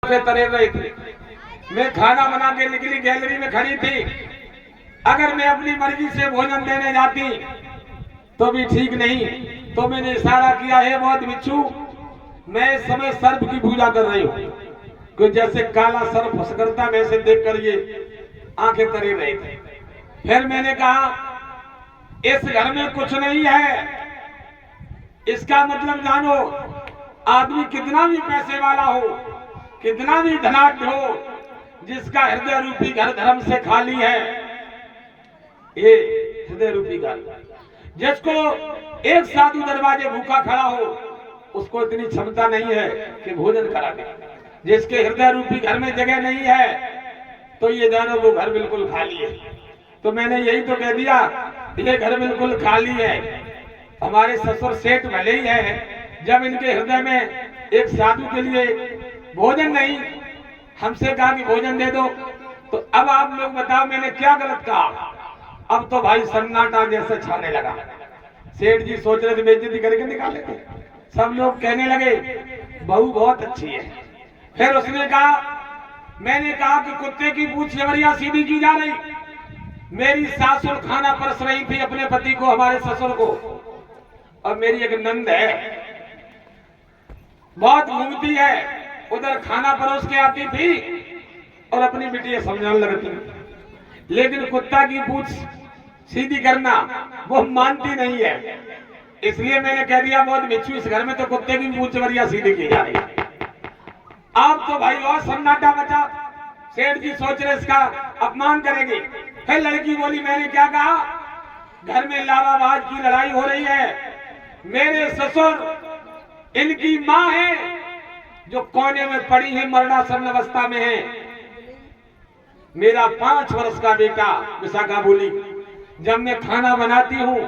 आंखें तरे रही थी। मैं खाना बना के निकली, गैलरी में खड़ी थी। अगर मैं अपनी मर्जी से भोजन देने जाती तो भी ठीक नहीं, तो मैंने इशारा किया, हे बहुत बिच्छू, मैं इस समय सर्प की पूजा कर रही हूँ। कि जैसे काला सर्प फुसकरता वैसे देखकर ये आंखें तरी रही थी। फिर मैंने कहा, इस घर में कुछ नहीं है। इसका मतलब जानो, आदमी कितना भी पैसे वाला हो, कितना भी धनाढ्य हो, जिसका हृदय रूपी घर धर्म से खाली है, ये हृदय रूपी घर, जिसको एक साधु दरवाजे भूखा खड़ा हो, उसको इतनी क्षमता नहीं है कि भोजन करा दे। जिसके हृदय रूपी घर में जगह नहीं है, तो ये जानो वो घर बिल्कुल खाली है। तो मैंने यही तो कह दिया, ये घर बिल्कुल खाली है। हमारे ससुर सेठ भले ही है, जब इनके हृदय में एक साधु के लिए भोजन नहीं, हमसे कहा कि भोजन दे दो। तो अब आप लोग बताओ मैंने क्या गलत कहा? अब तो भाई सन्नाटा जैसे छाने लगा। सेठ जी सोच रहे थे बेइज्जती करके निकाले थे। सब लोग कहने लगे बहू बहुत अच्छी है। फिर उसने कहा, मैंने कहा कि कुत्ते की पूंछ जबरिया सीधी की जा रही। मेरी सासुर खाना परस रही थी अपने पति को, हमारे ससुर को, और मेरी एक नंद है, बहुत घूमती है, उधर खाना परोस के आती थी और अपनी बिटिया समझाने लगती। लेकिन कुत्ता की पूंछ सीधी करना वो मानती नहीं है। इसलिए मैंने कह दिया, बहुत बिच्छू, इस घर में तो कुत्ते की पूंछ जबरिया सीधी की जा रही है। अब तो भाई और सन्नाटा बचा। सेठ जी सोच रहे इसका अपमान करेंगे। फिर लड़की बोली, मैंने क्या कहा? घर में लावाबाज की लड़ाई हो रही है। मेरे ससुर इनकी माँ है जो कोने में पड़ी है, मरणासन अवस्था में है। मेरा 5 वर्ष का बेटा, विशाखा बोली, जब मैं खाना बनाती हूँ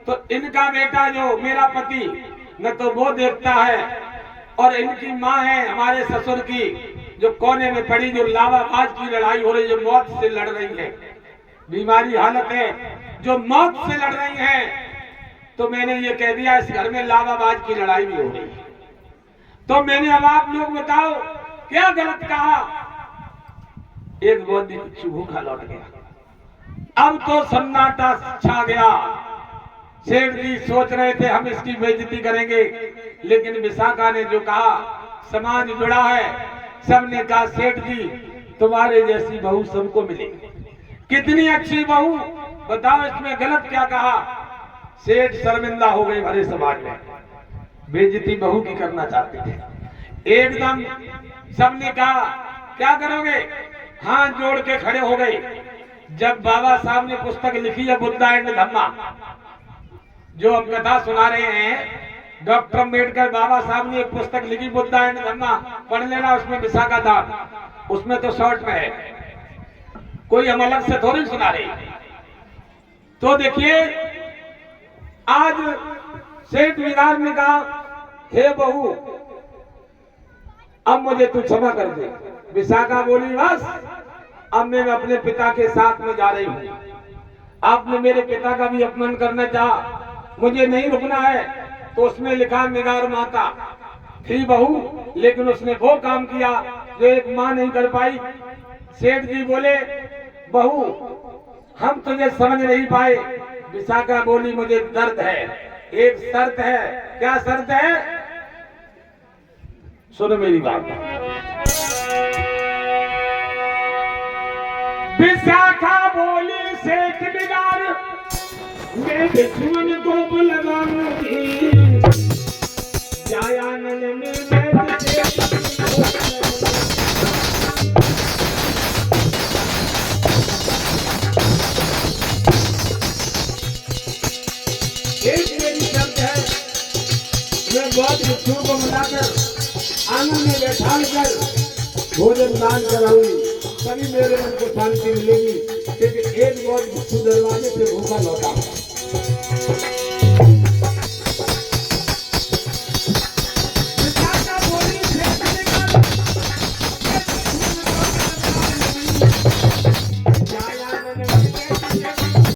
तो इनका बेटा जो मेरा पति न तो वो देखता है, और इनकी माँ है हमारे ससुर की जो कोने में पड़ी, जो लावाबाज की लड़ाई हो रही, जो मौत से लड़ रही है, बीमारी हालत है, जो मौत से लड़ रही है। तो मैंने ये कह दिया, इस घर में लावाबाज की लड़ाई भी हो रही है। तो मैंने, अब आप लोग बताओ क्या गलत कहा? एक बहुत दिन भूखा लौट गया। अब तो सन्नाटा छा गया। सेठ जी सोच रहे थे हम इसकी बेइज्जती करेंगे, लेकिन विशाखा ने जो कहा, समाज जुड़ा है, सबने कहा, सेठ जी तुम्हारे जैसी बहू सबको मिलेगी। कितनी अच्छी बहू, बताओ इसमें गलत क्या कहा? सेठ शर्मिंदा हो गए भरे समाज में, बेइज्जती बहू की करना चाहते थे। एकदम सबने कहा, क्या करोगे? हाथ जोड़ के खड़े हो गए। जब बाबा साहब ने पुस्तक लिखी है बुद्धा एंड धम्मा, जो हम कथा सुना रहे हैं, डॉक्टर अम्बेडकर बाबा साहब ने एक पुस्तक लिखी बुद्धा एंड धम्मा, पढ़ लेना, उसमें विशाखा था, उसमें तो शॉर्ट में है, कोई हम अलग से थोड़ी सुना रहे। तो देखिए, आज सेठ विराट ने कहा, हे बहू अब मुझे तू क्षमा कर दे। विशाखा बोली, बस अब मैं अपने पिता के साथ में जा रही हूँ। आपने मेरे पिता का भी अपमान करना चाहा, मुझे नहीं रुकना है। तो उसमें लिखा, निगार माता थी बहू, लेकिन उसने वो काम किया जो एक माँ नहीं कर पाई। सेठ जी बोले, बहू हम तुझे समझ नहीं पाए। विशाखा बोली, मुझे दर्द है, एक शर्त है। क्या शर्त है? सुनो मेरी बात। विशाखा बोली, सेठ बिगाड़ मैं दुश्मन को बुलवाऊंगी, जायानन में बहुत बच्चों को मिलाकर आंगन में बैठा कर भोजन दान कराऊंगी, तभी मेरे मन को शांति मिलेगी। क्योंकि एक बहुत बच्चू दरवाजे से भूखा लौटा।